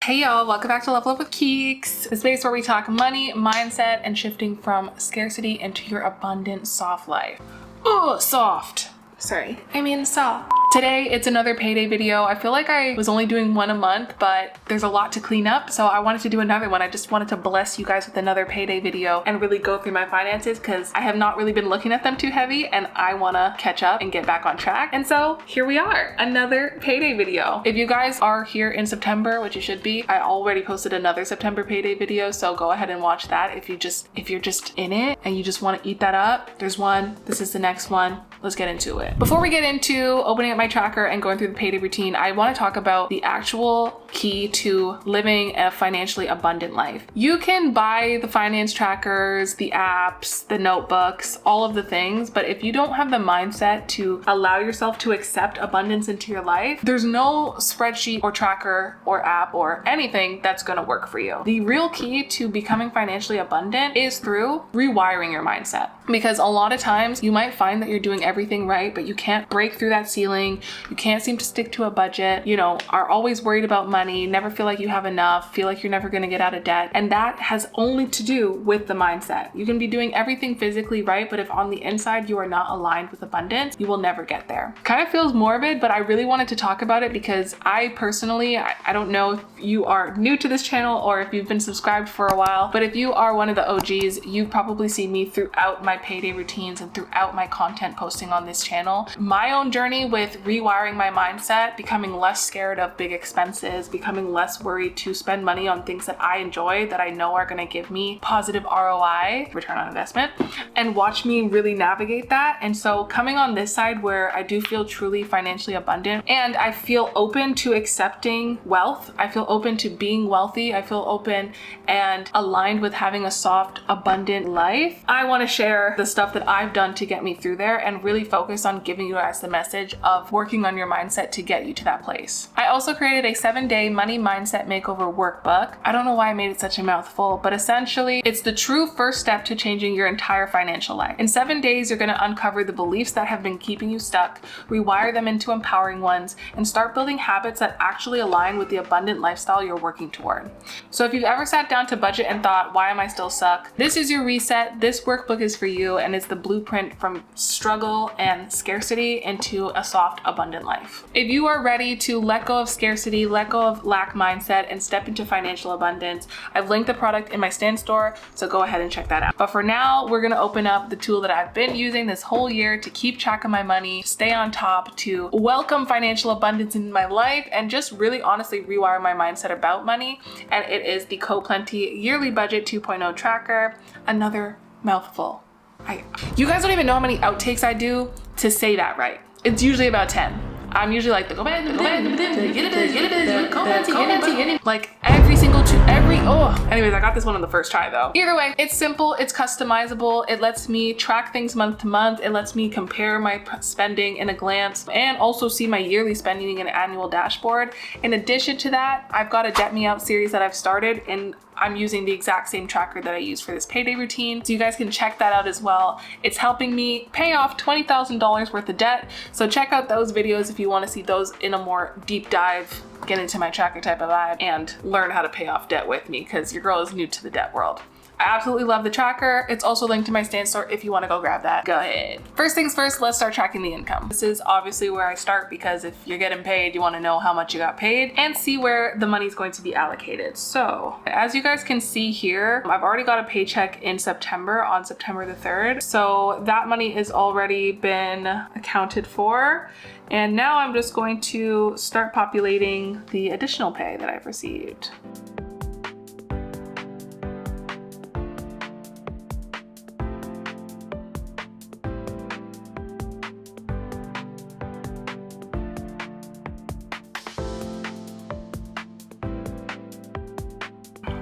Hey y'all, welcome back to Level Up with Keeks, the space where we talk money, mindset, and shifting from scarcity into your abundant, soft life. Oh, soft. Sorry, I mean soft. Today, it's another payday video. I feel like I was only doing one a month, but there's a lot to clean up, so I wanted to do another one. I just wanted to bless you guys with another payday video and really go through my finances because I have not really been looking at them too heavy and I wanna catch up and get back on track. And so here we are, another payday video. If you guys are here in September, which you should be, I already posted another September payday video, so go ahead and watch that. If you're just in it and you just wanna eat that up, there's one, this is the next one. Let's get into it. Before we get into opening up my tracker and going through the payday routine, I want to talk about the actual key to living a financially abundant life. You can buy the finance trackers, the apps, the notebooks, all of the things, but if you don't have the mindset to allow yourself to accept abundance into your life, there's no spreadsheet or tracker or app or anything that's going to work for you. The real key to becoming financially abundant is through rewiring your mindset. Because a lot of times you might find that you're doing everything right, but you can't break through that ceiling. You can't seem to stick to a budget, are always worried about money, never feel like you have enough, feel like you're never going to get out of debt. And that has only to do with the mindset. You can be doing everything physically right, but if on the inside you are not aligned with abundance, you will never get there. Kind of feels morbid, but I really wanted to talk about it because I personally, I don't know if you are new to this channel or if you've been subscribed for a while, but if you are one of the OGs, you've probably seen me throughout my payday routines and throughout my content posting on this channel. My own journey with rewiring my mindset, becoming less scared of big expenses, becoming less worried to spend money on things that I enjoy, that I know are going to give me positive ROI, return on investment, and watch me really navigate that. And so coming on this side where I do feel truly financially abundant and I feel open to accepting wealth, I feel open to being wealthy, I feel open and aligned with having a soft, abundant life, I want to share the stuff that I've done to get me through there and really focus on giving you guys the message of working on your mindset to get you to that place. I also created a 7-day Money Mindset Makeover Workbook. I don't know why I made it such a mouthful, but essentially it's the true first step to changing your entire financial life. In 7 days, you're going to uncover the beliefs that have been keeping you stuck, rewire them into empowering ones, and start building habits that actually align with the abundant lifestyle you're working toward. So if you've ever sat down to budget and thought, why am I still stuck? This is your reset. This workbook is for you, and it's the blueprint from struggle and scarcity into a soft, abundant life. If you are ready to let go of scarcity, let go of lack mindset, and step into financial abundance, I've linked the product in my stand store, so go ahead and check that out. But for now, we're gonna open up the tool that I've been using this whole year to keep track of my money, stay on top, to welcome financial abundance in my life, and just really honestly rewire my mindset about money. And it is the Co-Plenty Yearly Budget 2.0 Tracker. Another mouthful. You guys don't even know how many outtakes I do to say that right. It's usually about 10. I'm usually like like anyways, I got this one on the first try though. Either way, it's simple, it's customizable, it lets me track things month to month, it lets me compare my spending in a glance and also see my yearly spending in an annual dashboard. In addition to that, I've got a Debt Me Out series that I've started and I'm using the exact same tracker that I use for this payday routine. So you guys can check that out as well. It's helping me pay off $20,000 worth of debt. So check out those videos if you want to see those in a more deep dive, get into my tracker type of vibe and learn how to pay off debt with me because your girl is new to the debt world. I absolutely love the tracker. It's also linked to my stand store if you want to go grab that. Go ahead. First things first, let's start tracking the income. This is obviously where I start because if you're getting paid, you want to know how much you got paid and see where the money is going to be allocated. So as you guys can see here, I've already got a paycheck in September on September the 3rd. So that money has already been accounted for. And now I'm just going to start populating the additional pay that I've received.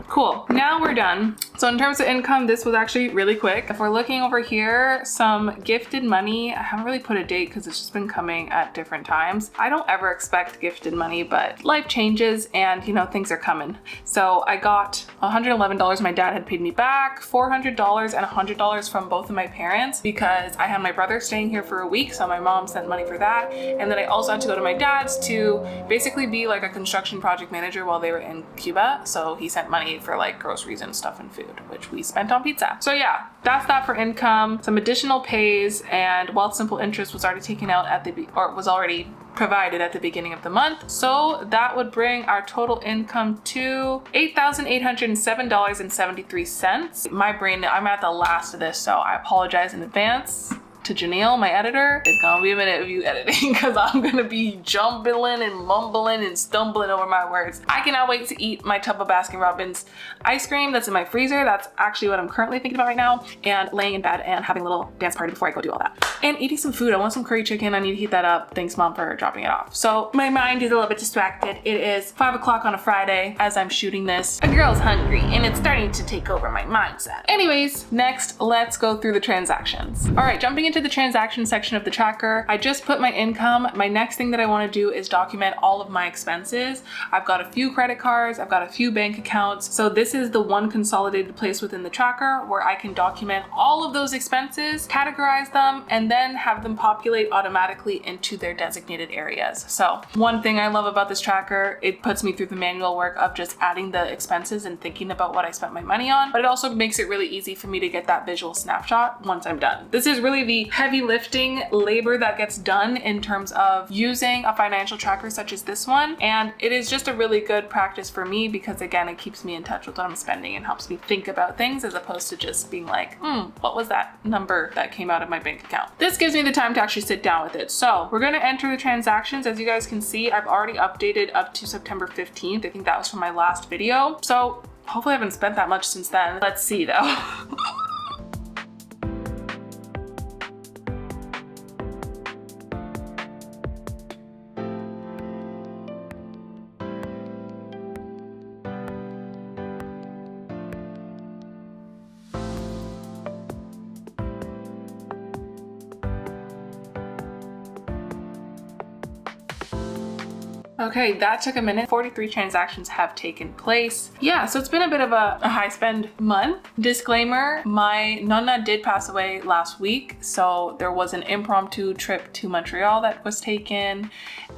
Cool, now we're done. So in terms of income, this was actually really quick. If we're looking over here, some gifted money, I haven't really put a date because it's just been coming at different times. I don't ever expect gifted money, but life changes and, you know, things are coming. So I got $111 my dad had paid me back, $400 and $100 from both of my parents because I had my brother staying here for a week, so my mom sent money for that. And then I also had to go to my dad's to basically be like a construction project manager while they were in Cuba. So he sent money for like groceries and stuff and food, which we spent on pizza. So yeah, that's that for income. Some additional pays, and Wealth Simple interest was already taken out was already provided at the beginning of the month. So that would bring our total income to $8,807.73. My brain, I'm at the last of this, so I apologize in advance to Janelle, my editor. It's gonna be a minute of you editing because I'm gonna be jumbling and mumbling and stumbling over my words. I cannot wait to eat my tub of Baskin Robbins ice cream that's in my freezer. That's actually what I'm currently thinking about right now, and laying in bed and having a little dance party before I go do all that. And eating some food. I want some curry chicken. I need to heat that up. Thanks, Mom, for dropping it off. So my mind is a little bit distracted. It is 5 o'clock on a Friday as I'm shooting this. A girl's hungry and it's starting to take over my mindset. Anyways, next, let's go through the transactions. All right, jumping into the transaction section of the tracker, I just put my income. My next thing that I want to do is document all of my expenses. I've got a few credit cards, I've got a few bank accounts. So this is the one consolidated place within the tracker where I can document all of those expenses, categorize them, and then have them populate automatically into their designated areas. So one thing I love about this tracker, it puts me through the manual work of just adding the expenses and thinking about what I spent my money on, but it also makes it really easy for me to get that visual snapshot once I'm done. This is really the heavy lifting labor that gets done in terms of using a financial tracker such as this one. And it is just a really good practice for me because, again, it keeps me in touch with what I'm spending and helps me think about things as opposed to just being like, what was that number that came out of my bank account? This gives me the time to actually sit down with it. So we're going to enter the transactions. As you guys can see, I've already updated up to September 15th. I think that was from my last video. So hopefully I haven't spent that much since then. Let's see though. Okay, that took a minute. 43 transactions have taken place. Yeah, so it's been a bit of a high spend month. Disclaimer, my nonna did pass away last week, so there was an impromptu trip to Montreal that was taken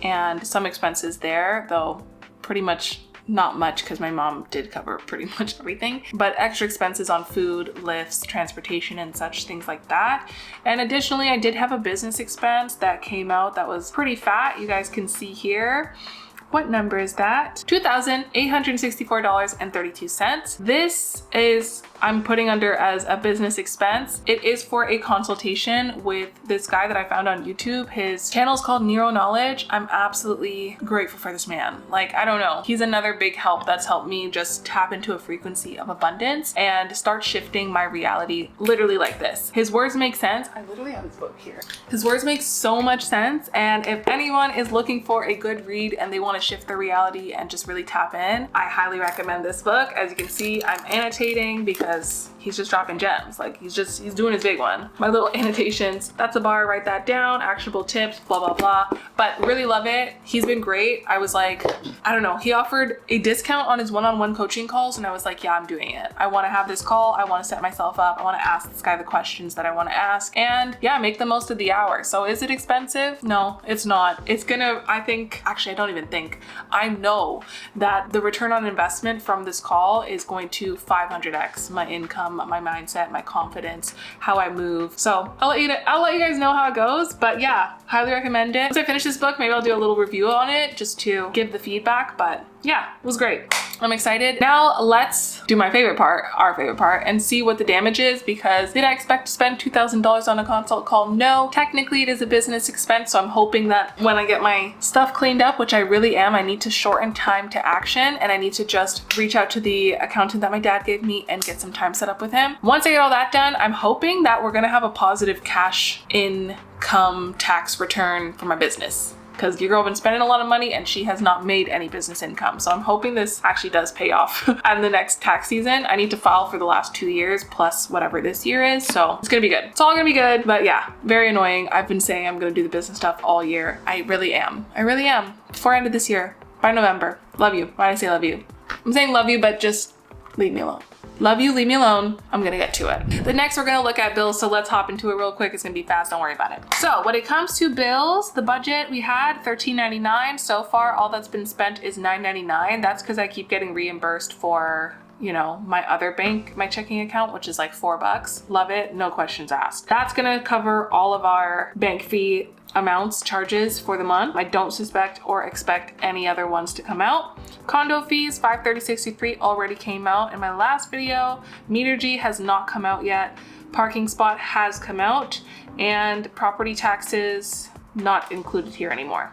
and some expenses there, though pretty much not much because my mom did cover pretty much everything, but extra expenses on food, lifts, transportation, and such things like that. And additionally, I did have a business expense that came out that was pretty fat. You guys can see here. What number is that? $2,864.32. This is, I'm putting under as a business expense. It is for a consultation with this guy that I found on YouTube. His channel is called Neuro Knowledge. I'm absolutely grateful for this man. Like, I don't know. He's another big help that's helped me just tap into a frequency of abundance and start shifting my reality literally like this. His words make sense. I literally have his book here. His words make so much sense. And if anyone is looking for a good read and they want to shift their reality and just really tap in, I highly recommend this book. As you can see, I'm annotating because he's just dropping gems. Like he's doing his big one. My little annotations, that's a bar, write that down, actionable tips, blah, blah, blah. But really love it. He's been great. I was like, I don't know. He offered a discount on his one-on-one coaching calls. And I was like, yeah, I'm doing it. I want to have this call. I want to set myself up. I want to ask this guy the questions that I want to ask and yeah, make the most of the hour. So is it expensive? No, it's not. It's gonna, I think, actually, I don't even think, I know that the return on investment from this call is going to 500x my income, my mindset, my confidence, how I move. So I'll let you guys know how it goes, but yeah, highly recommend it. Once I finish this book, maybe I'll do a little review on it just to give the feedback, but yeah, it was great. I'm excited. Now let's do my favorite part, our favorite part, and see what the damage is, because did I expect to spend $2,000 on a consult call? No, technically it is a business expense. So I'm hoping that when I get my stuff cleaned up, which I really am, I need to shorten time to action and I need to just reach out to the accountant that my dad gave me and get some time set up with him. Once I get all that done, I'm hoping that we're gonna have a positive cash income tax return for my business. because your girl been spending a lot of money and she has not made any business income. So I'm hoping this actually does pay off on the next tax season. I need to file for the last 2 years plus whatever this year is. So it's gonna be good. It's all gonna be good, but yeah, very annoying. I've been saying I'm gonna do the business stuff all year. I really am. Before end of this year, by November. Love you. Why did I say love you? I'm saying love you, but just leave me alone. Love you, leave me alone. I'm gonna get to it. The next we're gonna look at bills, so let's hop into it real quick. It's gonna be fast, don't worry about it. So when it comes to bills, the budget we had $13.99. So far, all that's been spent is $9.99. That's because I keep getting reimbursed for, you know, my other bank, my checking account, which is like $4. Love it, no questions asked. That's gonna cover all of our bank fee amounts, charges for the month. I don't suspect or expect any other ones to come out. Condo fees, $530.63 already came out in my last video. Meter G has not come out yet. Parking spot has come out, and property taxes not included here anymore.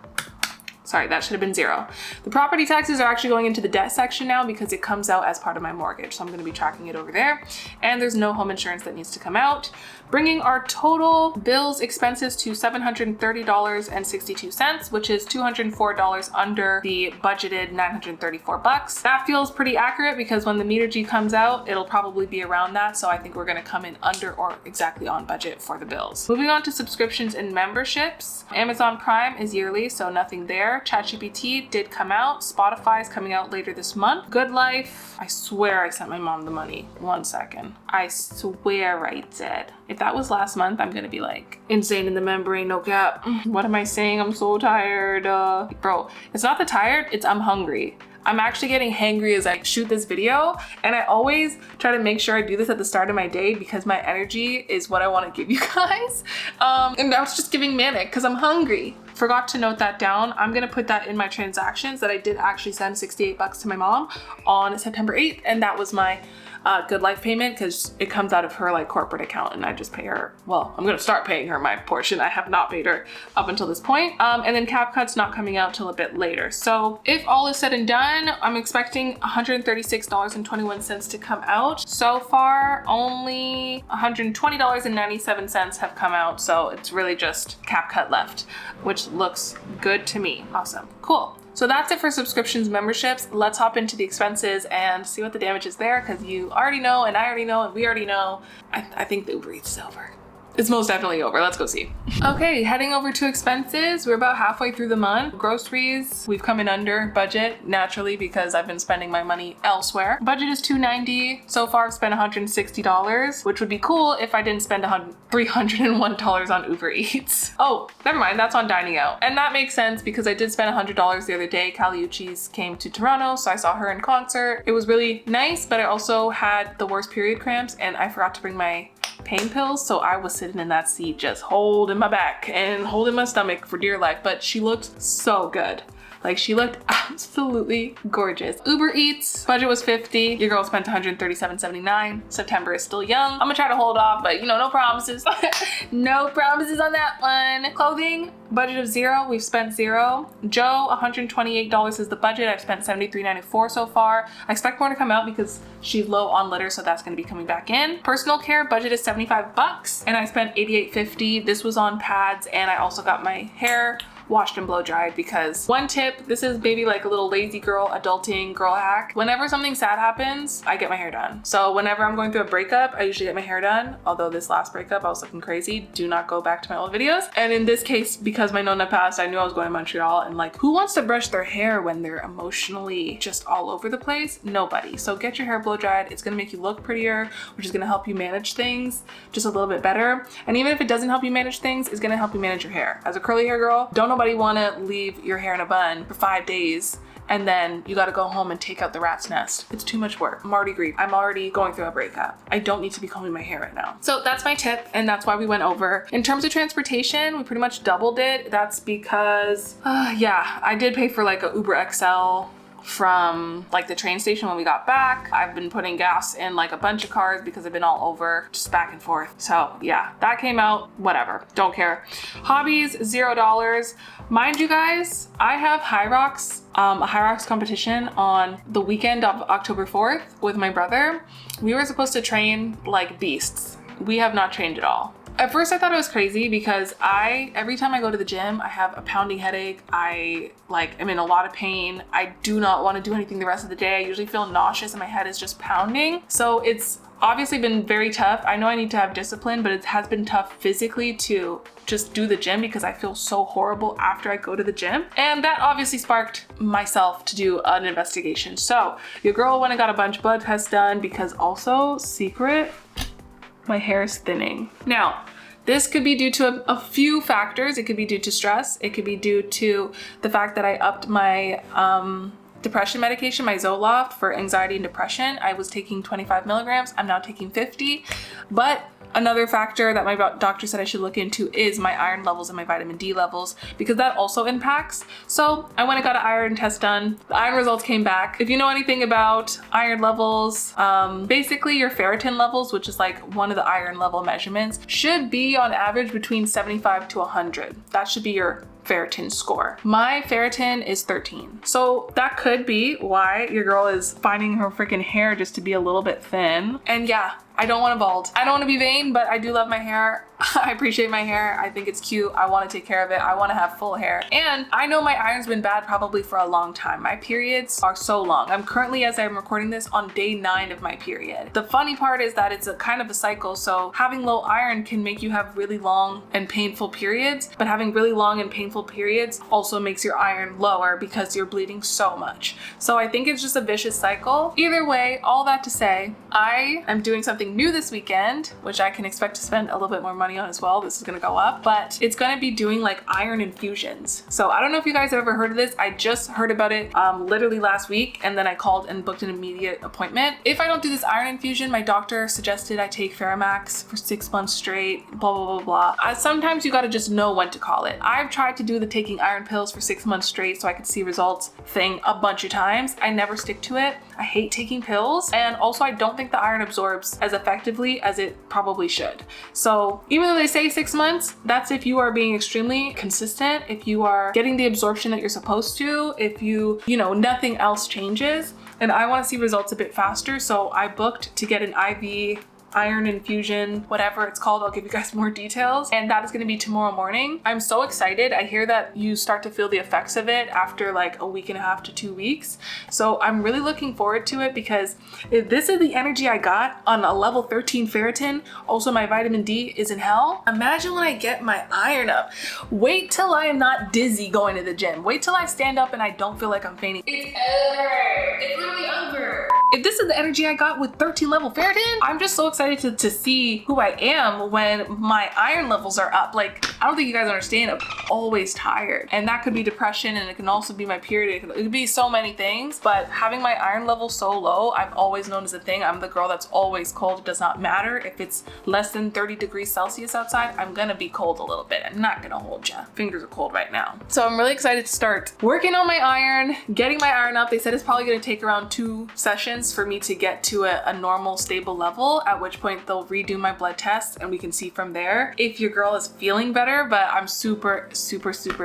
Sorry, that should have been $0. The property taxes are actually going into the debt section now because it comes out as part of my mortgage. So I'm gonna be tracking it over there. And there's no home insurance that needs to come out, bringing our total bills expenses to $730.62, which is $204 under the budgeted $934. That feels pretty accurate because when the Meter G comes out, it'll probably be around that. So I think we're gonna come in under or exactly on budget for the bills. Moving on to subscriptions and memberships. Amazon Prime is yearly, so nothing there. ChatGPT did come out. Spotify is coming out later this month. Good Life, I swear I sent my mom the money. 1 second. I swear I did. If that was last month, I'm gonna be like insane in the membrane, no cap. What am I saying? I'm so tired. Bro, it's not the tired, it's I'm hungry. I'm actually getting hangry as I shoot this video, and I always try to make sure I do this at the start of my day because my energy is what I want to give you guys. And now it's just giving manic because I'm hungry. Forgot to note that down. I'm gonna put that in my transactions that I did actually send $68 to my mom on September 8th, and that was my Good Life payment because it comes out of her like corporate account, and I just pay her. Well, I'm gonna start paying her my portion. I have not paid her up until this point. And then CapCut's not coming out till a bit later. So if all is said and done, I'm expecting $136.21 to come out. So far, only $120.97 have come out. So it's really just CapCut left, which looks good to me. Awesome, cool. So that's it for subscriptions, memberships. Let's hop into the expenses and see what the damage is there, because you already know, and I already know, and we already know. I think the Uber Eats is over. It's most definitely over. Let's go see. Okay, heading over to expenses. We're about halfway through the month. Groceries, we've come in under budget naturally because I've been spending my money elsewhere. Budget is $290. So far I've spent $160, which would be cool if I didn't spend $301 on Uber Eats. Oh, never mind, that's on dining out. And that makes sense because I did spend $100 the other day. Caliucci's came to Toronto, so I saw her in concert. It was really nice, but I also had the worst period cramps and I forgot to bring my pain pills, so I was sitting in that seat just holding my back and holding my stomach for dear life, but she looked so good. Like, she looked absolutely gorgeous. Uber Eats, budget was $50. Your girl spent $137.79. September is still young. I'm gonna try to hold off, but you know, no promises. No promises on that one. Clothing, budget of $0. We've spent $0. Joe, $128 is the budget. I've spent $73.94 so far. I expect more to come out because she's low on litter, so that's gonna be coming back in. Personal care, budget is $75, and I spent $88.50. This was on pads, and I also got my hair washed and blow dried because one tip, this is maybe like a little lazy girl adulting girl hack. Whenever something sad happens, I get my hair done. So whenever I'm going through a breakup, I usually get my hair done. Although this last breakup, I was looking crazy. Do not go back to my old videos. And in this case, because my nonna passed, I knew I was going to Montreal, and like, who wants to brush their hair when they're emotionally just all over the place? Nobody. So get your hair blow dried. It's gonna make you look prettier, which is gonna help you manage things just a little bit better. And even if it doesn't help you manage things, it's gonna help you manage your hair. As a curly hair girl, don't nobody want to leave your hair in a bun for 5 days and then you got to go home and take out the rat's nest. It's too much work. I'm already grieved. I'm already going through a breakup. I don't need to be combing my hair right now. So that's my tip, and that's why we went over. In terms of transportation, we pretty much doubled it. That's because, yeah, I did pay for like a Uber XL from like the train station when we got back. I've been putting gas in like a bunch of cars because I've been all over, just back and forth. So yeah, that came out, whatever, don't care. Hobbies, $0. Mind you guys, I have High Rocks, a High Rocks competition on the weekend of October 4th with my brother. We were supposed to train like beasts. We have not trained at all. At first I thought it was crazy because every time I go to the gym, I have a pounding headache. I am in a lot of pain. I do not want to do anything the rest of the day. I usually feel nauseous and my head is just pounding. So it's obviously been very tough. I know I need to have discipline, but it has been tough physically to just do the gym because I feel so horrible after I go to the gym. And that obviously sparked myself to do an investigation. So your girl went and got a bunch of blood tests done because also secret, my hair is thinning. Now, this could be due to a few factors. It could be due to stress. It could be due to the fact that I upped my depression medication, my Zoloft for anxiety and depression. I was taking 25 milligrams. I'm now taking 50. But another factor that my doctor said I should look into is my iron levels and my vitamin D levels, because that also impacts. So I went and got an iron test done. The iron results came back. If you know anything about iron levels, basically your ferritin levels, which is like one of the iron level measurements, should be on average between 75 to 100. That should be your ferritin score. My ferritin is 13. So that could be why your girl is finding her freaking hair just to be a little bit thin. And yeah, I don't want to bald. I don't want to be vain, but I do love my hair. I appreciate my hair. I think it's cute. I want to take care of it. I want to have full hair. And I know my iron's been bad probably for a long time. My periods are so long. I'm currently, as I'm recording this, on day 9 of my period. The funny part is that it's a kind of a cycle. So having low iron can make you have really long and painful periods, but having really long and painful periods also makes your iron lower because you're bleeding so much. So I think it's just a vicious cycle. Either way, all that to say, I am doing something new this weekend, which I can expect to spend a little bit more money on as well. This is gonna go up, but it's gonna be doing like iron infusions. So I don't know if you guys have ever heard of this. I just heard about it literally last week, and then I called and booked an immediate appointment. If I don't do this iron infusion, my doctor suggested I take Ferromax for 6 months straight, blah, blah, blah, blah. Sometimes you gotta just know when to call it. I've tried to do the taking iron pills for 6 months straight so I could see results thing a bunch of times. I never stick to it. I hate taking pills, and also I don't think the iron absorbs as effectively as it probably should. So even though they say 6 months, that's if you are being extremely consistent, if you are getting the absorption that you're supposed to, if you know, nothing else changes. And I want to see results a bit faster, so I booked to get an IV iron infusion, whatever it's called. I'll give you guys more details. And that is going to be tomorrow morning. I'm so excited. I hear that you start to feel the effects of it after like a week and a half to 2 weeks. So I'm really looking forward to it, because if this is the energy I got on a level 13 ferritin, also my vitamin D is in hell. Imagine when I get my iron up. Wait till I am not dizzy going to the gym. Wait till I stand up and I don't feel like I'm fainting. It's over. It's literally over. If this is the energy I got with 13 level ferritin, I'm just so excited to see who I am when my iron levels are up. Like, I don't think you guys understand, I'm always tired. And that could be depression, and it can also be my period. It could be so many things, but having my iron level so low, I've always known as a thing. I'm the girl that's always cold. It does not matter if it's less than 30 degrees Celsius outside, I'm gonna be cold a little bit. I'm not gonna hold ya. Fingers are cold right now. So I'm really excited to start working on my iron, getting my iron up. They said it's probably gonna take around 2 sessions for me to get to a normal stable level, at which point they'll redo my blood test and we can see from there if your girl is feeling better. But I'm super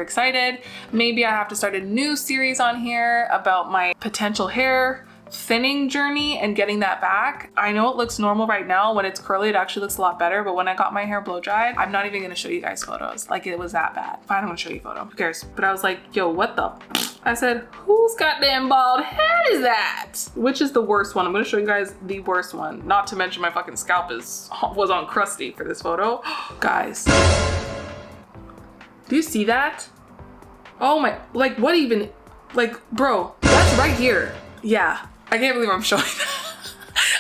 excited. Maybe I have to start a new series on here about my potential hair thinning journey and getting that back. I know it looks normal right now. When it's curly, it actually looks a lot better, but when I got my hair blow dried, I'm not even gonna show you guys photos. Like, it was that bad. Fine, I'm gonna show you a photo. Who cares? But I was like, yo, what the? I said, whose goddamn bald head is that? Which is the worst one? I'm gonna show you guys the worst one. Not to mention my fucking scalp was on crusty for this photo. Guys, do you see that? Oh my, like, what even, like, bro, that's right here. Yeah. I can't believe I'm showing that.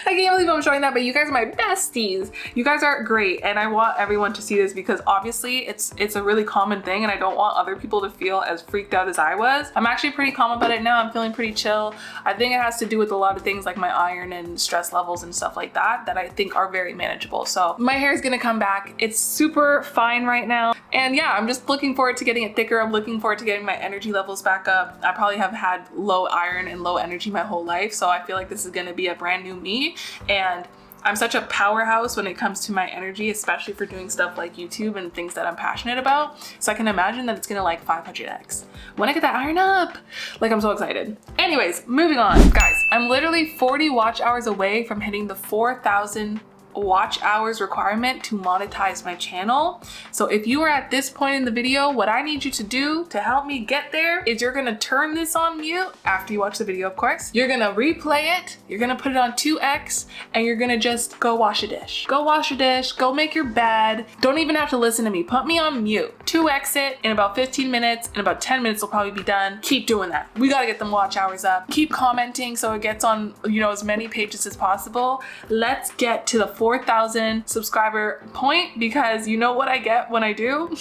I can't believe I'm showing that, but you guys are my besties. You guys are great, and I want everyone to see this because obviously it's a really common thing, and I don't want other people to feel as freaked out as I was. I'm actually pretty calm about it now. I'm feeling pretty chill. I think it has to do with a lot of things like my iron and stress levels and stuff like that that I think are very manageable. So my hair is gonna come back. It's super fine right now. And yeah, I'm just looking forward to getting it thicker. I'm looking forward to getting my energy levels back up. I probably have had low iron and low energy my whole life, so I feel like this is gonna be a brand new me. And I'm such a powerhouse when it comes to my energy, especially for doing stuff like YouTube and things that I'm passionate about. So I can imagine that it's gonna like 500x when I get that iron up. Like, I'm so excited. Anyways, moving on. Guys, I'm literally 40 watch hours away from hitting the 4,000 watch hours requirement to monetize my channel. So if you are at this point in the video, what I need you to do to help me get there is you're gonna turn this on mute after you watch the video, of course. You're gonna replay it, you're gonna put it on 2x, and you're gonna just go wash a dish. Go wash a dish, go make your bed. Don't even have to listen to me. Put me on mute. 2x it in about 15 minutes. In about 10 minutes, we'll probably be done. Keep doing that. We gotta get them watch hours up. Keep commenting so it gets on, as many pages as possible. Let's get to the 4,000 subscriber point, because you know what I get when I do?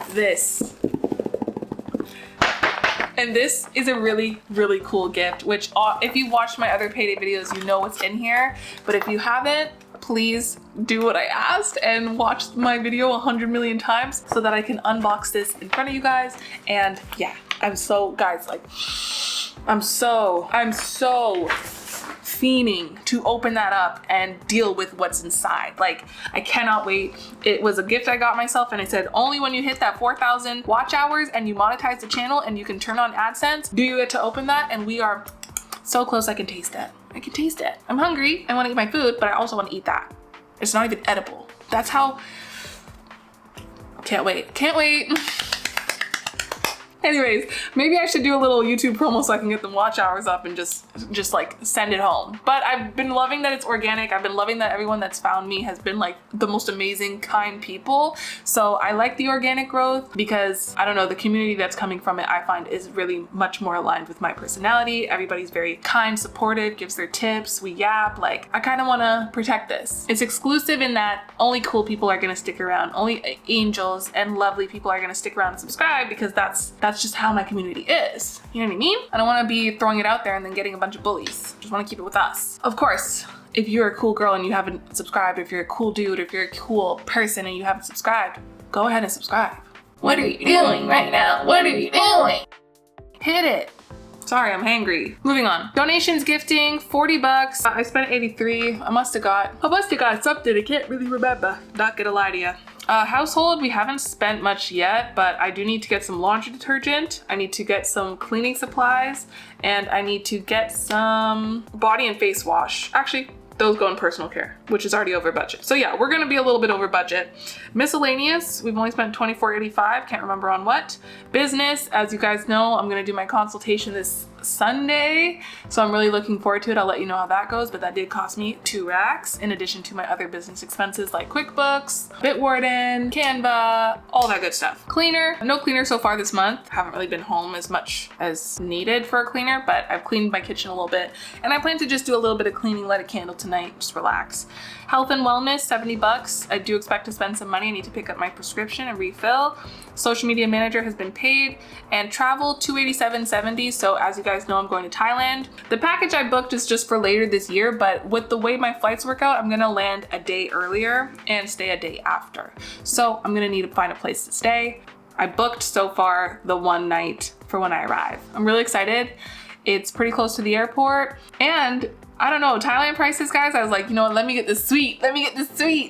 This. And this is a really, really cool gift, which if you watched my other Payday videos, you know what's in here. But if you haven't, please do what I asked and watch my video 100 million times so that I can unbox this in front of you guys. And yeah, I'm so fiending to open that up and deal with what's inside. Like, I cannot wait. It was a gift I got myself, and I said only when you hit that 4,000 watch hours and you monetize the channel and you can turn on AdSense do you get to open that. And we are so close. I can taste it. I can taste it. I'm hungry. I want to eat my food, but I also want to eat that. It's not even edible. That's how. Can't wait. Can't wait. Anyways, maybe I should do a little YouTube promo so I can get the watch hours up and just like send it home. But I've been loving that it's organic. I've been loving that everyone that's found me has been like the most amazing, kind people. So I like the organic growth because, I don't know, the community that's coming from it, I find, is really much more aligned with my personality. Everybody's very kind, supportive, gives their tips, we yap. Like, I kind of want to protect this. It's exclusive in that only cool people are going to stick around. Only angels and lovely people are going to stick around and subscribe, because that's just how my community is. You know what I mean? I don't want to be throwing it out there and then getting a bunch of bullies. Just want to keep it with us. Of course, if you're a cool girl and you haven't subscribed, if you're a cool dude, if you're a cool person and you haven't subscribed, go ahead and subscribe. What are you doing right now? What are you doing? Hit it. Sorry, I'm hangry. Moving on. Donations, gifting, 40 bucks. I spent 83. I must have got something. I can't really remember. Not gonna lie to you. Household, we haven't spent much yet, but I do need to get some laundry detergent. I need to get some cleaning supplies, and I need to get some body and face wash. Actually, those go in personal care, which is already over budget. So yeah, we're gonna be a little bit over budget. Miscellaneous, we've only spent $24.85, can't remember on what. Business, as you guys know, I'm gonna do my consultation this Sunday, so I'm really looking forward to it. I'll let you know how that goes, but that did cost me 2 racks in addition to my other business expenses like QuickBooks, Bitwarden, Canva, all that good stuff. Cleaner, no cleaner so far this month. Haven't really been home as much as needed for a cleaner, but I've cleaned my kitchen a little bit, and I plan to just do a little bit of cleaning, light a candle tonight, just relax. Health and wellness, 70 bucks. I do expect to spend some money. I need to pick up my prescription and refill. Social media manager has been paid, and travel, $287.70. So as you guys know, I'm going to Thailand. The package I booked is just for later this year, but with the way my flights work out, I'm gonna land a day earlier and stay a day after. So I'm gonna need to find a place to stay. I booked so far the one night for when I arrive. I'm really excited. It's pretty close to the airport, and I don't know, Thailand prices, guys, I was like, you know what, let me get this sweet.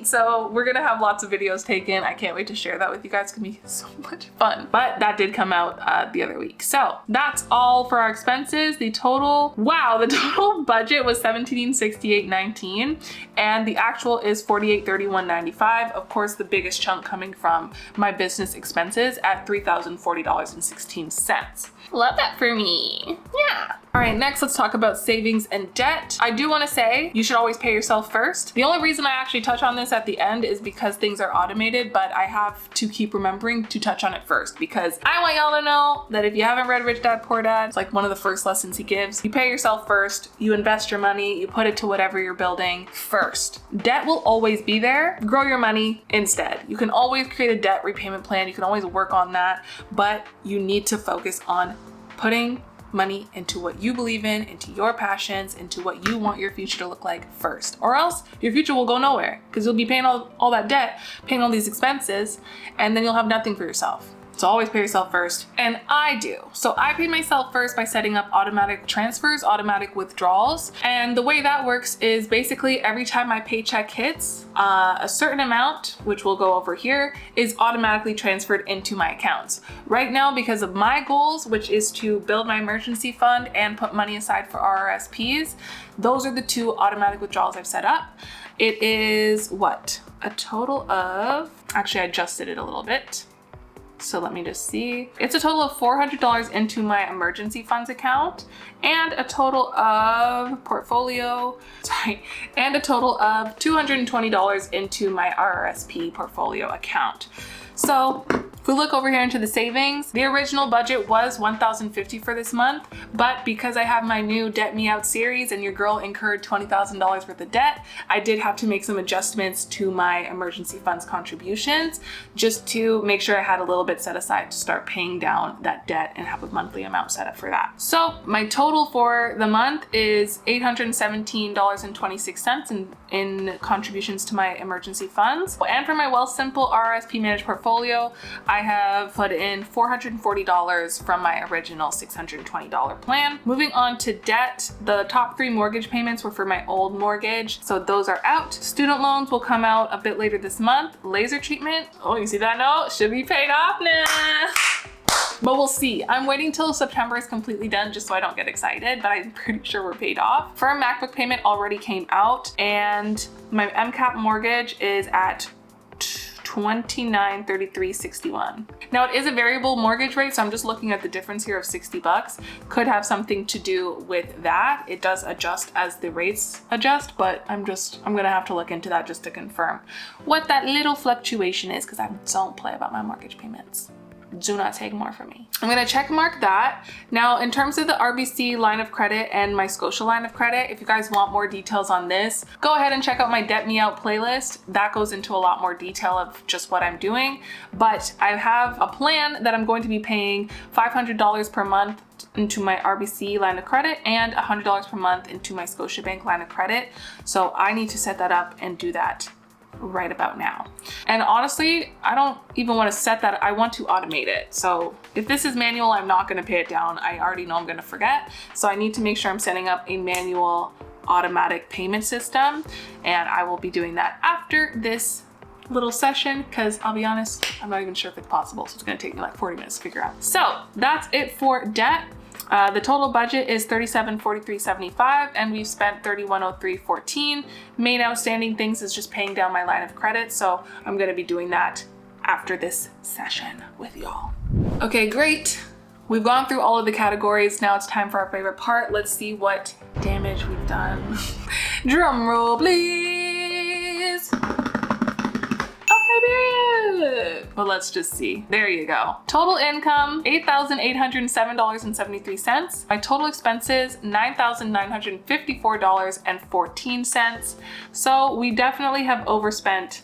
So we're gonna have lots of videos taken. I can't wait to share that with you guys. It's gonna be so much fun. But that did come out the other week. So that's all for our expenses. The total budget was $1768.19, and the actual is $4831.95. Of course, the biggest chunk coming from my business expenses at $3,040.16. Love that for me. Yeah. All right, next let's talk about savings and debt. I do want to say you should always pay yourself first. The only reason I actually touch on this at the end is because things are automated, but I have to keep remembering to touch on it first, because I want y'all to know that if you haven't read Rich Dad Poor Dad, it's like one of the first lessons he gives. You pay yourself first, you invest your money, you put it to whatever you're building first. Debt will always be there. Grow your money instead. You can always create a debt repayment plan. You can always work on that, but you need to focus on putting money into what you believe in, into your passions, into what you want your future to look like first, or else your future will go nowhere, because you'll be paying all that debt, paying all these expenses, and then you'll have nothing for yourself. So always pay yourself first. And I do. So I paid myself first by setting up automatic transfers, automatic withdrawals. And the way that works is basically every time my paycheck hits, a certain amount, which we'll go over here, is automatically transferred into my accounts. Right now, because of my goals, which is to build my emergency fund and put money aside for RRSPs, those are the two automatic withdrawals I've set up. It is what? A total of, actually I adjusted it a little bit. So let me just see. It's a total of $400 into my emergency funds account and a total of and a total of $220 into my RRSP portfolio account. So if we look over here into the savings, the original budget was $1,050 for this month, but because I have my new Debt Me Out series and your girl incurred $20,000 worth of debt, I did have to make some adjustments to my emergency funds contributions just to make sure I had a little bit set aside to start paying down that debt and have a monthly amount set up for that. So my total for the month is $817.26 in contributions to my emergency funds. And for my Wealthsimple RRSP managed portfolio, I have put in $440 from my original $620 plan. Moving on to debt, the top 3 mortgage payments were for my old mortgage, so those are out. Student loans will come out a bit later this month. Laser treatment, oh, you see that note? Should be paid off now. But we'll see. I'm waiting till September is completely done just so I don't get excited, but I'm pretty sure we're paid off. Firm MacBook payment already came out, and my MCAP mortgage is at $29.3361. Now it is a variable mortgage rate, so I'm just looking at the difference here of $60. Could have something to do with that. It does adjust as the rates adjust, but I'm gonna have to look into that just to confirm what that little fluctuation is, because I don't play about my mortgage payments. Do not take more from me. I'm gonna check mark that. Now, in terms of the RBC line of credit and my Scotia line of credit, if you guys want more details on this, go ahead and check out my Debt Me Out playlist. That goes into a lot more detail of just what I'm doing. But I have a plan that I'm going to be paying $500 per month into my RBC line of credit and $100 per month into my Scotiabank line of credit. So I need to set that up and do that right about now. And honestly, I don't even want to set that. I want to automate it. So if this is manual, I'm not going to pay it down. I already know I'm going to forget. So I need to make sure I'm setting up a manual automatic payment system. And I will be doing that after this little session, because I'll be honest, I'm not even sure if it's possible. So it's going to take me like 40 minutes to figure out. So that's it for debt. The total budget is $3743.75 and we've spent $3103.14. Main outstanding things is just paying down my line of credit, so I'm gonna be doing that after this session with y'all. Okay, great. We've gone through all of the categories. Now it's time for our favorite part. Let's see what damage we've done. Drum roll, please. But let's just see. There you go. Total income, $8,807.73. My total expenses, $9,954.14. So we definitely have overspent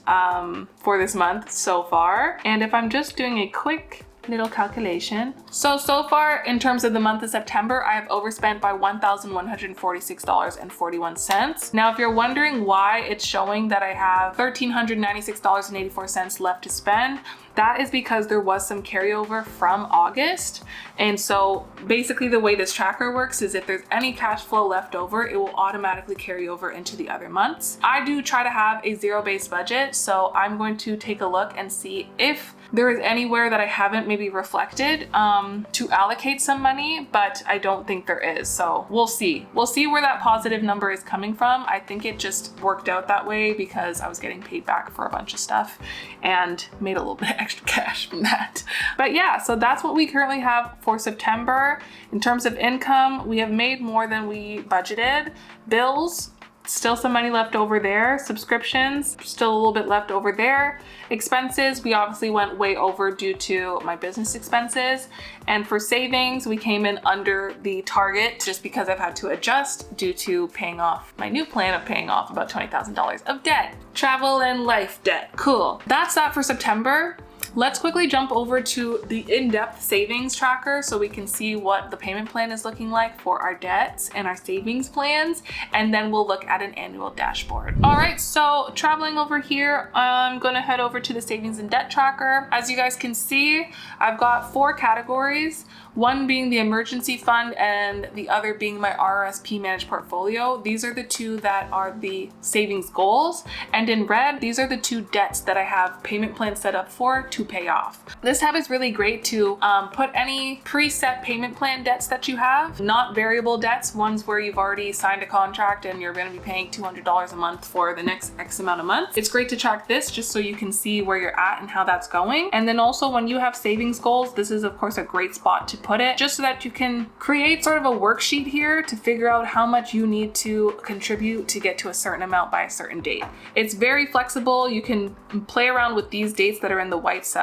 for this month so far. And if I'm just doing a quick little calculation. So far in terms of the month of September, I have overspent by $1,146.41. Now, if you're wondering why it's showing that I have $1,396.84 left to spend, that is because there was some carryover from August. And so basically the way this tracker works is if there's any cash flow left over, it will automatically carry over into the other months. I do try to have a zero-based budget, so I'm going to take a look and see if there is anywhere that I haven't maybe reflected to allocate some money, but I don't think there is. So we'll see. We'll see where that positive number is coming from. I think it just worked out that way because I was getting paid back for a bunch of stuff and made a little bit of extra cash from that. But yeah, so that's what we currently have for September. In terms of income, we have made more than we budgeted. Bills, still some money left over there. Subscriptions, still a little bit left over there. Expenses, we obviously went way over due to my business expenses. And for savings, we came in under the target just because I've had to adjust due to paying off my new plan of paying off about $20,000 of debt. Travel and life debt, cool. That's that for September. Let's quickly jump over to the in-depth savings tracker so we can see what the payment plan is looking like for our debts and our savings plans, and then we'll look at an annual dashboard. All right, so traveling over here, I'm gonna head over to the savings and debt tracker. As you guys can see, I've got 4 categories, one being the emergency fund and the other being my RRSP managed portfolio. These are the 2 that are the savings goals, and in red, these are the 2 debts that I have payment plans set up for to pay off. This tab is really great to put any preset payment plan debts that you have, not variable debts, ones where you've already signed a contract and you're gonna be paying $200 a month for the next X amount of months. It's great to track this just so you can see where you're at and how that's going. And then also when you have savings goals, this is of course a great spot to put it, just so that you can create sort of a worksheet here to figure out how much you need to contribute to get to a certain amount by a certain date. It's very flexible. You can play around with these dates that are in the white cells,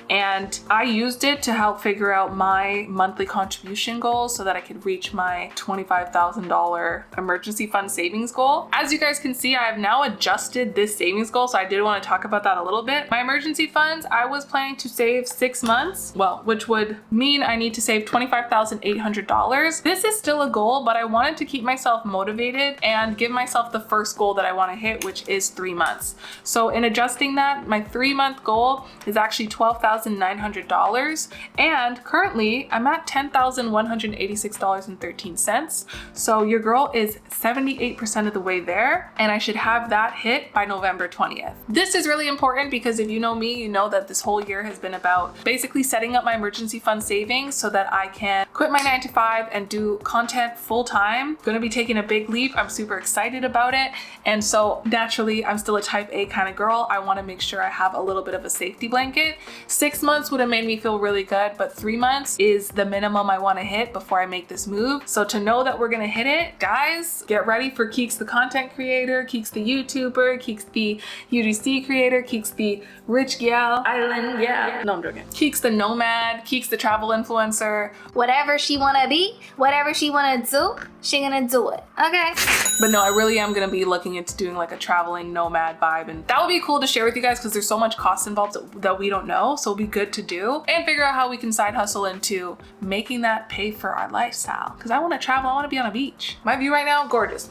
and I used it to help figure out my monthly contribution goals so that I could reach my $25,000 emergency fund savings goal. As you guys can see, I have now adjusted this savings goal, so I did want to talk about that a little bit. My emergency funds, I was planning to save 6 months, well, which would mean I need to save $25,800. This is still a goal, but I wanted to keep myself motivated and give myself the first goal that I want to hit, which is 3 months. So in adjusting that, my 3-month goal is actually $12,900, and currently I'm at $10,186.13. So your girl is 78% of the way there, and I should have that hit by November 20th. This is really important because if you know me, you know that this whole year has been about basically setting up my emergency fund savings so that I can quit my 9 to 5 and do content full time. Gonna be taking a big leap. I'm super excited about it. And so naturally, I'm still a type A kind of girl. I wanna make sure I have a little bit of a safety blanket. 6 months would have made me feel really good, but 3 months is the minimum I wanna hit before I make this move. So to know that we're gonna hit it, guys, get ready for Keeks the content creator, Keeks the YouTuber, Keeks the UGC creator, Keeks the rich gal, island gal. No, I'm joking. Keeks the nomad, Keeks the travel influencer. Whatever she wanna be, whatever she wanna do, she gonna do it, okay? But no, I really am gonna be looking into doing like a traveling nomad vibe, and that would be cool to share with you guys because there's so much cost involved that we don't know, so it'll be good to do and figure out how we can side hustle into making that pay for our lifestyle. Because I want to travel, I want to be on a beach. My view right now, gorgeous.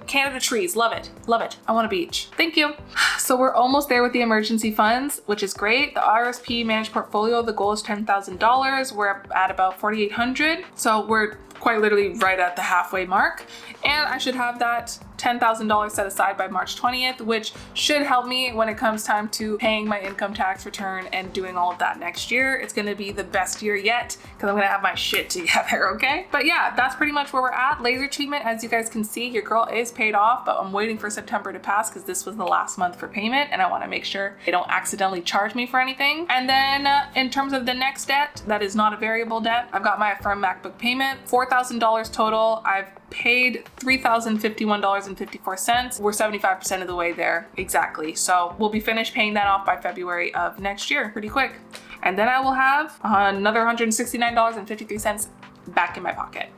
Canada trees, love it, love it. I want a beach. Thank you. So we're almost there with the emergency funds, which is great. The RSP managed portfolio, the goal is $10,000. We're at about $4,800, so we're quite literally right at the halfway mark, and I should have that $10,000 set aside by March 20th, which should help me when it comes time to paying my income tax return and doing all of that next year. It's gonna be the best year yet because I'm gonna have my shit together, okay? But yeah, that's pretty much where we're at. Laser treatment, as you guys can see, your girl is paid off, but I'm waiting for September to pass because this was the last month for payment, and I wanna make sure they don't accidentally charge me for anything. And then in terms of the next debt, that is not a variable debt, I've got my Affirm MacBook payment, $4,000 total. I've paid $3,051.54. We're 75% of the way there, exactly. So we'll be finished paying that off by February of next year, pretty quick. And then I will have another $169.53 back in my pocket.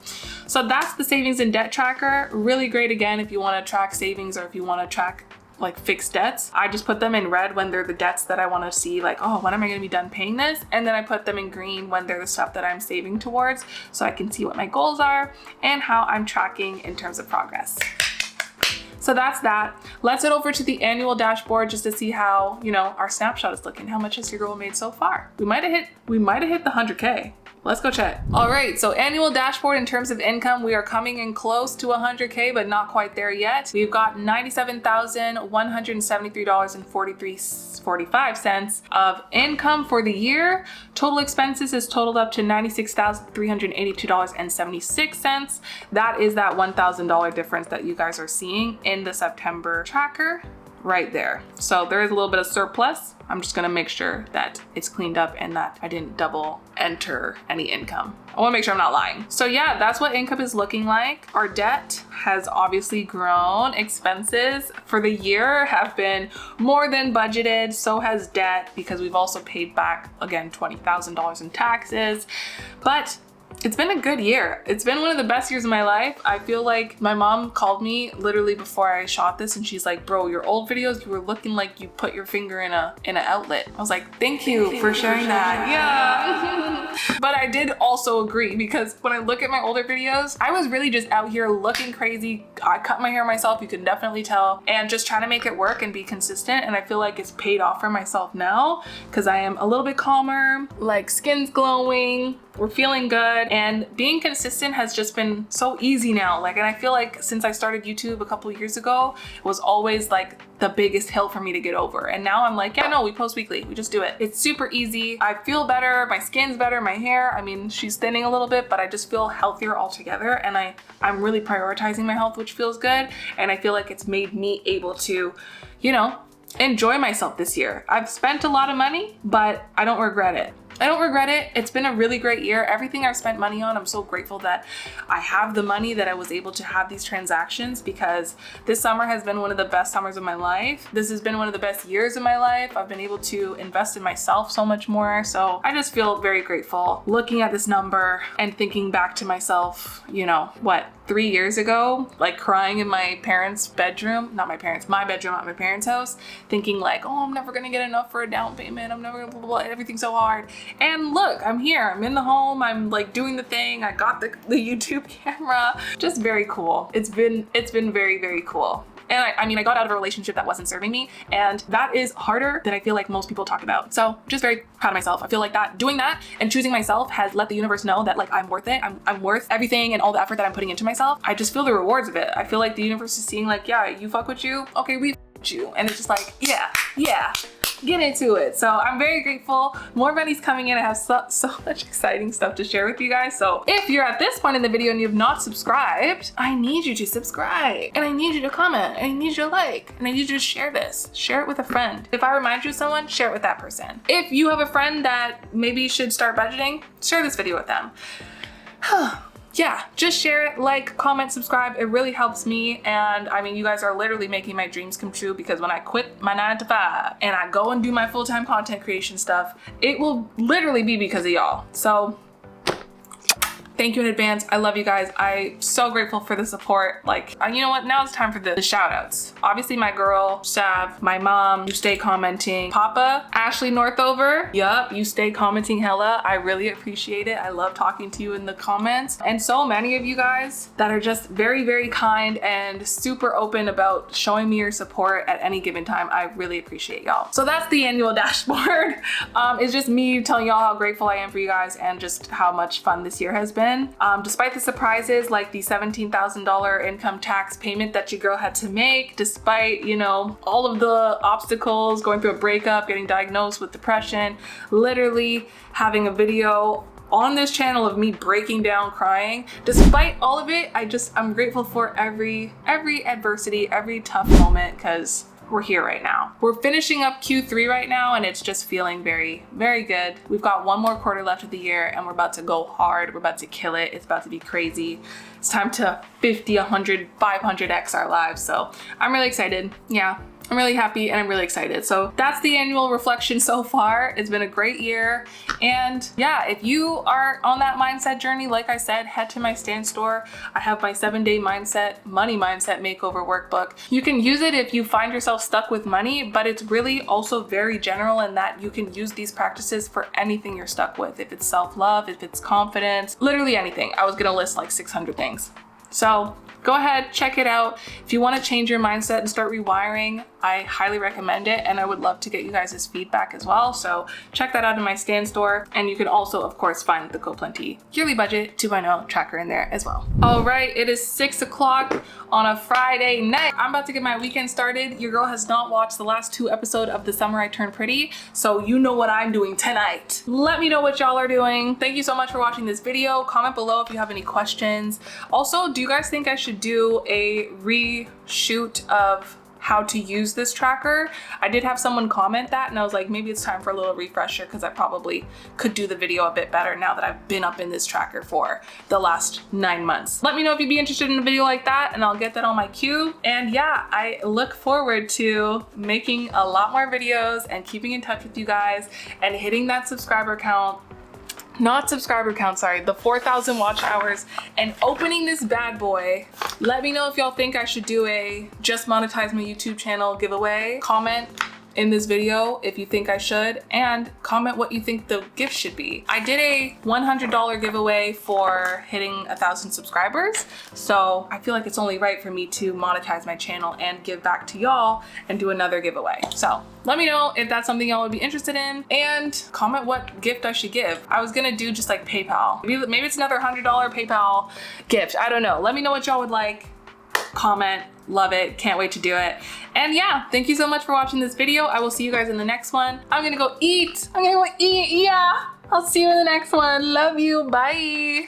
So that's the savings and debt tracker. Really great again if you want to track savings or if you want to track like fixed debts. I just put them in red when they're the debts that I want to see, like, oh, when am I going to be done paying this? And then I put them in green when they're the stuff that I'm saving towards, so I can see what my goals are and how I'm tracking in terms of progress. So that's that. Let's head over to the annual dashboard just to see how, you know, our snapshot is looking. How much has your girl made so far? We might have hit the 100K. Let's go check. All right, so annual dashboard in terms of income, we are coming in close to 100K, but not quite there yet. We've got $97,173.45 of income for the year. Total expenses is totaled up to $96,382.76. That is that $1,000 difference that you guys are seeing in the September tracker right there. So there is a little bit of surplus. I'm just gonna make sure that it's cleaned up and that I didn't double enter any income. I wanna make sure I'm not lying. So yeah, that's what income is looking like. Our debt has obviously grown. Expenses for the year have been more than budgeted. So has debt, because we've also paid back, again, $20,000 in taxes. But It's been a good year. It's been one of the best years of my life. I feel like my mom called me literally before I shot this and she's like, bro, your old videos, you were looking like you put your finger in an outlet. I was like, thank you for sharing that. Yeah. But I did also agree, because when I look at my older videos, I was really just out here looking crazy. I cut my hair myself, you could definitely tell, and just trying to make it work and be consistent. And I feel like it's paid off for myself now, because I am a little bit calmer, like skin's glowing, we're feeling good, and being consistent has just been so easy now. Like, and I feel like since I started YouTube a couple of years ago, it was always like the biggest hill for me to get over. And now I'm like, yeah, no, we post weekly, we just do it. It's super easy. I feel better, my skin's better, my hair, I mean, she's thinning a little bit, but I just feel healthier altogether. And I'm really prioritizing my health, which feels good. And I feel like it's made me able to, you know, enjoy myself this year. I've spent a lot of money, but I don't regret it. I don't regret it. It's been a really great year. Everything I've spent money on, I'm so grateful that I have the money, that I was able to have these transactions, because this summer has been one of the best summers of my life. This has been one of the best years of my life. I've been able to invest in myself so much more. So I just feel very grateful looking at this number and thinking back to myself, you know, what, 3 years ago, like crying in my parents' bedroom, my bedroom at my parents' house, thinking like, oh, I'm never gonna get enough for a down payment. I'm never gonna blah, blah, blah, everything's so hard. And look, I'm here, I'm in the home, I'm like doing the thing. I got the YouTube camera, just very cool. It's been very, very cool. And I mean, I got out of a relationship that wasn't serving me, and that is harder than I feel like most people talk about. So just very proud of myself. I feel like that doing that and choosing myself has let the universe know that like I'm worth it. I'm worth everything and all the effort that I'm putting into myself. I just feel the rewards of it. I feel like the universe is seeing like, yeah, you fuck with you. Okay, we fuck with you. And it's just like, yeah, get into it. So I'm very grateful. More money's coming in. I have so much exciting stuff to share with you guys. So if you're at this point in the video and you have not subscribed, I need you to subscribe, and I need you to comment, and I need you to like, and I need you to share this. Share it with a friend. If I remind you of someone, share it with that person. If you have a friend that maybe should start budgeting, share this video with them. Yeah, just share it, like, comment, subscribe. It really helps me. And I mean, you guys are literally making my dreams come true, because when I quit my 9 to 5 and I go and do my full-time content creation stuff, it will literally be because of y'all. So thank you in advance. I love you guys. I'm so grateful for the support. Like, you know what? Now it's time for the shout outs. Obviously my girl, Sav, my mom, you stay commenting. Papa, Ashley Northover, yup, you stay commenting hella. I really appreciate it. I love talking to you in the comments. And so many of you guys that are just very, very kind and super open about showing me your support at any given time. I really appreciate y'all. So that's the annual dashboard. It's just me telling y'all how grateful I am for you guys and just how much fun this year has been. Despite the surprises like the $17,000 income tax payment that your girl had to make, despite, you know, all of the obstacles, going through a breakup, getting diagnosed with depression, literally having a video on this channel of me breaking down crying, despite all of it, I'm grateful for every adversity, every tough moment, because we're here right now. We're finishing up Q3 right now, and it's just feeling very, very good. We've got one more quarter left of the year, and we're about to go hard. We're about to kill it. It's about to be crazy. It's time to 50, 100, 500x our lives. So I'm really excited. Yeah, I'm really happy and I'm really excited. So that's the annual reflection so far. It's been a great year. And yeah, if you are on that mindset journey, like I said, head to my stand store. I have my 7-day money mindset makeover workbook. You can use it if you find yourself stuck with money, but it's really also very general in that you can use these practices for anything you're stuck with. If it's self-love, if it's confidence, literally anything. I was gonna list like 600 things. So go ahead, check it out. If you want to change your mindset and start rewiring, I highly recommend it, and I would love to get you guys' feedback as well. So check that out in my stand store, and you can also, of course, find the GoPlenty Yearly Budget 2.0 tracker in there as well. All right, it is 6 o'clock on a Friday night. I'm about to get my weekend started. Your girl has not watched the last 2 episodes of The Summer I Turned Pretty, so you know what I'm doing tonight. Let me know what y'all are doing. Thank you so much for watching this video. Comment below if you have any questions. Also, do you guys think I should do a reshoot of how to use this tracker? I did have someone comment that, and I was like, maybe it's time for a little refresher, because I probably could do the video a bit better now that I've been up in this tracker for the last 9 months. Let me know if you'd be interested in a video like that, and I'll get that on my queue. And yeah, I look forward to making a lot more videos and keeping in touch with you guys and hitting that subscriber count. not subscriber count, sorry, the 4,000 watch hours and opening this bad boy. Let me know if y'all think I should do a just monetize my YouTube channel giveaway. Comment in this video if you think I should, and comment what you think the gift should be. I did a $100 giveaway for hitting 1,000 subscribers, so I feel like it's only right for me to monetize my channel and give back to y'all and do another giveaway. So let me know if that's something y'all would be interested in, and comment what gift I should give. I was gonna do just like PayPal. Maybe it's another $100 PayPal gift. I don't know. Let me know what y'all would like. Comment, love it, can't wait to do it. And yeah, thank you so much for watching this video. I will see you guys in the next one. I'm gonna go eat, yeah. I'll see you in the next one. Love you, bye.